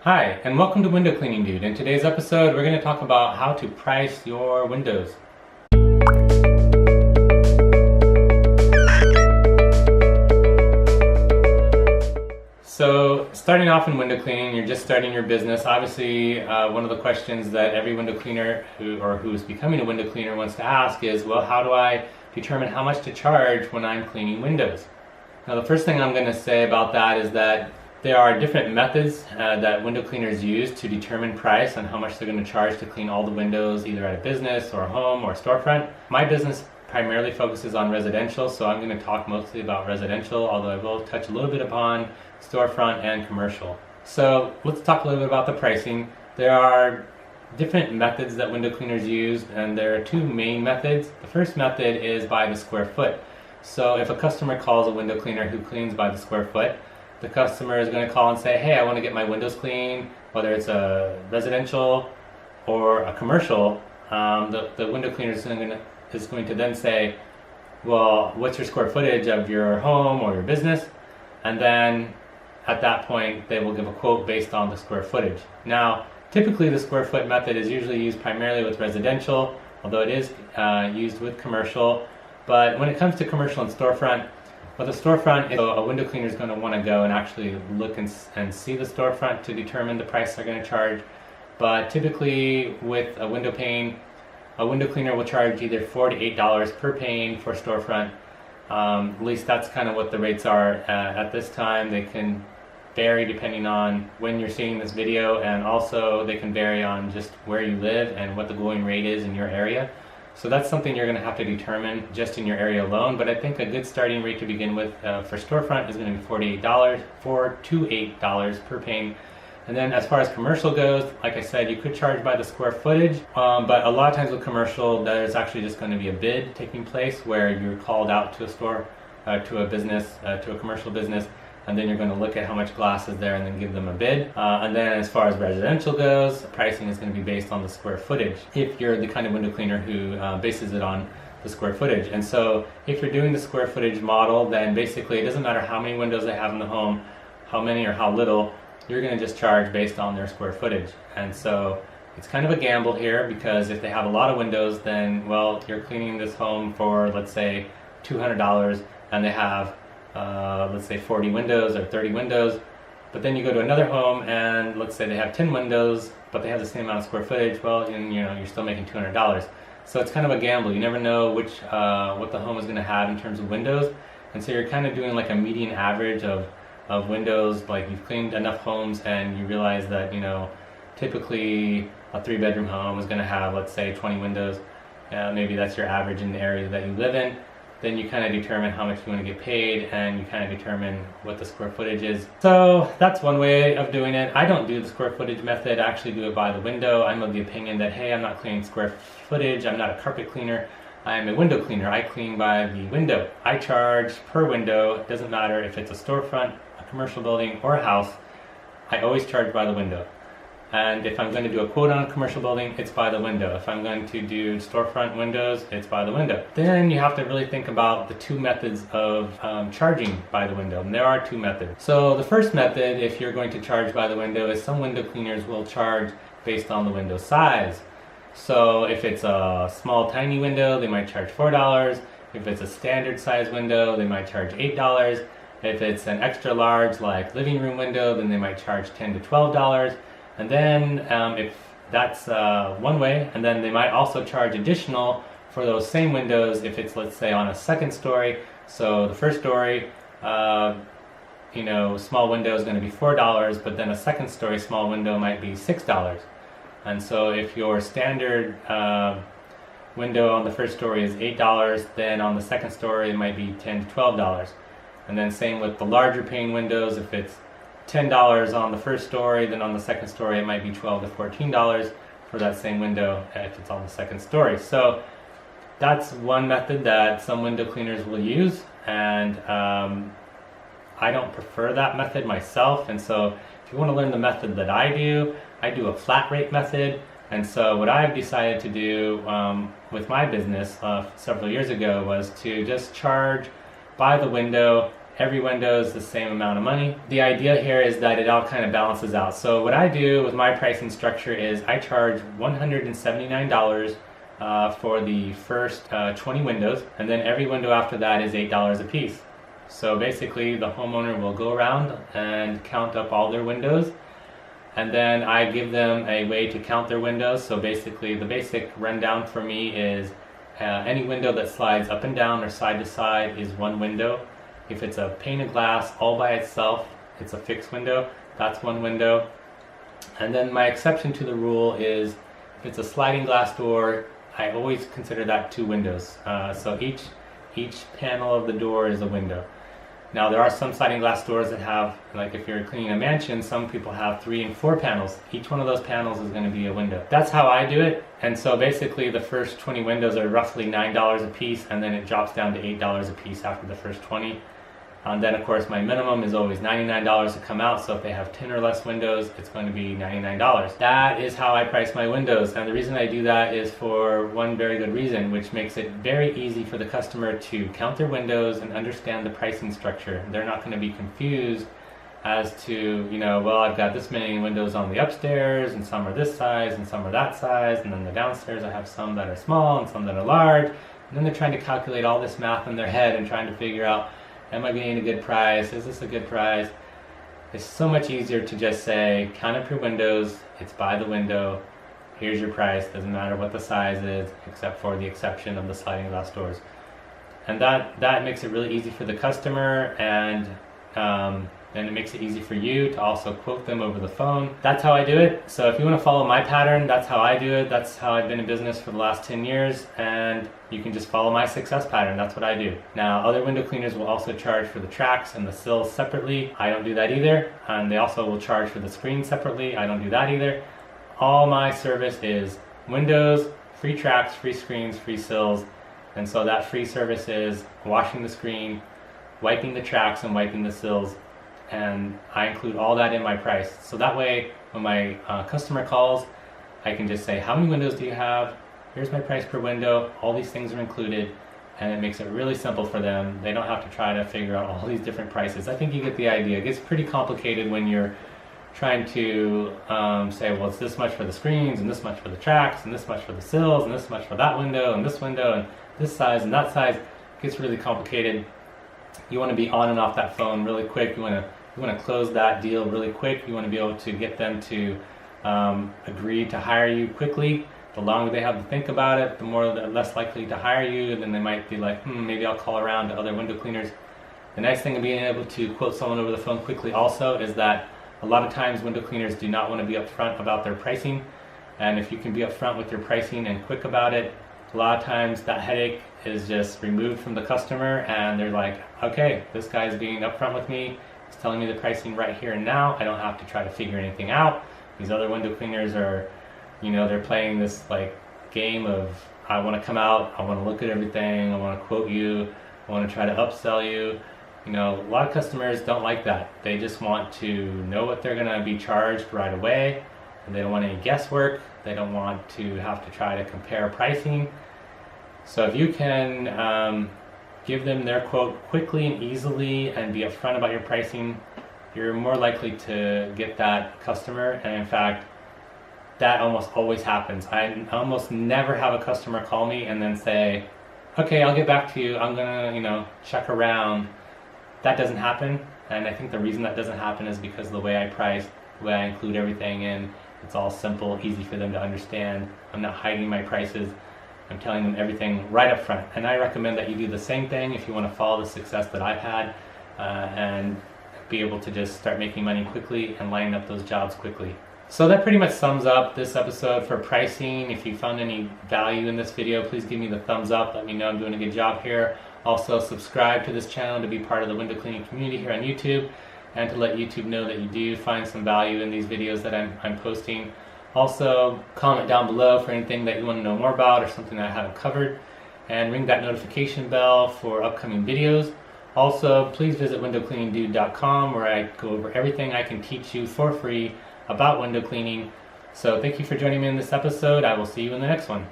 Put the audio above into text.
Hi, and welcome to Window Cleaning Dude. In today's episode, we're going to talk about how to price your windows. So, starting off in window cleaning, you're just starting your business. Obviously, one of the questions that every window cleaner who's becoming a window cleaner wants to ask is, well, how do I determine how much to charge when I'm cleaning windows? Now, the first thing I'm going to say about that is that there are different methods that window cleaners use to determine price and how much they're going to charge to clean all the windows, either at a business or a home or a storefront. My business primarily focuses on residential, so I'm going to talk mostly about residential, although I will touch a little bit upon storefront and commercial. So let's talk a little bit about the pricing. There are different methods that window cleaners use, and there are two main methods. The first method is by the square foot. So if a customer calls a window cleaner who cleans by the square foot, the customer is going to call and say, hey, I want to get my windows cleaned, whether it's a residential or a commercial. The window cleaner is going to then say, well, what's your square footage of your home or your business? And then at that point, they will give a quote based on the square footage. Now, typically the square foot method is usually used primarily with residential, although it is used with commercial. But when it comes to commercial and storefront, well, the storefront, a window cleaner is going to want to go and actually look and see the storefront to determine the price they're going to charge. But typically with a window pane, a window cleaner will charge either $4 to $8 per pane for storefront. At least that's kind of what the rates are at this time. They can vary depending on when you're seeing this video, and also they can vary on just where you live and what the going rate is in your area. So that's something you're going to have to determine just in your area alone. But I think a good starting rate to begin with for storefront is going to be $4 to $8 per pane. And then as far as commercial goes, like I said, you could charge by the square footage, but a lot of times with commercial, there's actually just going to be a bid taking place where you're called out to a store, to a business, to a commercial business, and then you're going to look at how much glass is there and then give them a bid. And then as far as residential goes, pricing is going to be based on the square footage, if you're the kind of window cleaner who bases it on the square footage. And so if you're doing the square footage model, then basically it doesn't matter how many windows they have in the home, how many or how little, you're going to just charge based on their square footage. And so it's kind of a gamble here, because if they have a lot of windows, then, well, you're cleaning this home for, let's say, $200, and they have let's say 40 windows or 30 windows, but then you go to another home and let's say they have 10 windows but they have the same amount of square footage, well, you're still making $200. So it's kind of a gamble. You never know what the home is going to have in terms of windows, and so you're kind of doing like a median average of windows. Like, you've cleaned enough homes and you realize that typically a 3-bedroom home is going to have, let's say, 20 windows. Maybe that's your average in the area that you live in. Then you kind of determine how much you want to get paid, and you kind of determine what the square footage is. So that's one way of doing it. I don't do the square footage method. I actually do it by the window. I'm of the opinion that, hey, I'm not cleaning square footage. I'm not a carpet cleaner. I'm a window cleaner. I clean by the window. I charge per window. It doesn't matter if it's a storefront, a commercial building, or a house. I always charge by the window. And if I'm going to do a quote on a commercial building, it's by the window. If I'm going to do storefront windows, it's by the window. Then you have to really think about the two methods of charging by the window. And there are two methods. So the first method, if you're going to charge by the window, is some window cleaners will charge based on the window size. So if it's a small, tiny window, they might charge $4. If it's a standard size window, they might charge $8. If it's an extra large, like living room window, then they might charge $10 to $12. And then if that's one way, and then they might also charge additional for those same windows if it's, let's say, on a second story. So the first story, small window is going to be $4, but then a second story small window might be $6. And so if your standard window on the first story is $8, then on the second story it might be $10 to $12. And then same with the larger pane windows. If it's $10 on the first story, then on the second story it might be $12 to $14 for that same window if it's on the second story. So that's one method that some window cleaners will use, and I don't prefer that method myself. And so if you want to learn the method that I do a flat rate method. And so what I've decided to do with my business several years ago was to just charge by the window every window is the same amount of money. The idea here is that it all kind of balances out. So what I do with my pricing structure is I charge $179 for the first 20 windows, and then every window after that is $8 a piece. So basically the homeowner will go around and count up all their windows, and then I give them a way to count their windows. So basically the basic rundown for me is any window that slides up and down or side to side is one window. If it's a pane of glass all by itself, it's a fixed window, that's one window. And then my exception to the rule is if it's a sliding glass door, I always consider that two windows. So each panel of the door is a window. Now there are some sliding glass doors that have, like if you're cleaning a mansion, some people have 3 and 4 panels. Each one of those panels is going to be a window. That's how I do it. And so basically the first 20 windows are roughly $9 a piece, and then it drops down to $8 a piece after the first 20. And then of course my minimum is always $99 to come out, so if they have 10 or less windows, it's going to be $99. That is how I price my windows, and the reason I do that is for one very good reason, which makes it very easy for the customer to count their windows and understand the pricing structure. They're not going to be confused as to, well, I've got this many windows on the upstairs, and some are this size, and some are that size, and then the downstairs I have some that are small and some that are large, and then they're trying to calculate all this math in their head and trying to figure out, am I getting a good price? Is this a good price? It's so much easier to just say, count up your windows, it's by the window, here's your price, doesn't matter what the size is, except for the exception of the sliding glass doors. And that makes it really easy for the customer, and it makes it easy for you to also quote them over the phone. That's how I do it. So if you want to follow my pattern, that's how I do it. That's how I've been in business for the last 10 years, and you can just follow my success pattern. That's what I do. Now, other window cleaners will also charge for the tracks and the sills separately. I don't do that either. And they also will charge for the screen separately. I don't do that either. All my service is windows, free tracks, free screens, free sills. And so that free service is washing the screen, wiping the tracks, and wiping the sills. And I include all that in my price. So that way, when my customer calls, I can just say, how many windows do you have? Here's my price per window. All these things are included, and it makes it really simple for them. They don't have to try to figure out all these different prices. I think you get the idea. It gets pretty complicated when you're trying to say, well, it's this much for the screens, and this much for the tracks, and this much for the sills, and this much for that window, and this size, and that size. It gets really complicated. You want to be on and off that phone really quick. You want to close that deal really quick. You want to be able to get them to agree to hire you quickly. The longer they have to think about it, the more they're less likely to hire you, and then they might be like, maybe I'll call around to other window cleaners. The nice thing of being able to quote someone over the phone quickly also is that a lot of times window cleaners do not want to be upfront about their pricing, and if you can be upfront with your pricing and quick about it, a lot of times that headache is just removed from the customer, and they're like, okay, this guy's being upfront with me, he's telling me the pricing right here and now, I don't have to try to figure anything out. These other window cleaners are, they're playing this like game of, I want to come out, I want to look at everything, I want to quote you, I want to try to upsell you. A lot of customers don't like that. They just want to know what they're going to be charged right away, and they don't want any guesswork. They don't want to have to try to compare pricing. So if you can give them their quote quickly and easily and be upfront about your pricing, you're more likely to get that customer. And in fact, that almost always happens. I almost never have a customer call me and then say, okay, I'll get back to you, I'm gonna check around. That doesn't happen, and I think the reason that doesn't happen is because of the way I price, the way I include everything in. It's all simple, easy for them to understand. I'm not hiding my prices. I'm telling them everything right up front. And I recommend that you do the same thing if you want to follow the success that I've had and be able to just start making money quickly and lining up those jobs quickly. So that pretty much sums up this episode for pricing. If you found any value in this video, please give me the thumbs up. Let me know I'm doing a good job here. Also, subscribe to this channel to be part of the window cleaning community here on YouTube, and to let YouTube know that you do find some value in these videos that I'm posting. Also, comment down below for anything that you want to know more about or something that I haven't covered, and ring that notification bell for upcoming videos. Also, please visit windowcleaningdude.com, where I go over everything I can teach you for free about window cleaning. So thank you for joining me in this episode. I will see you in the next one.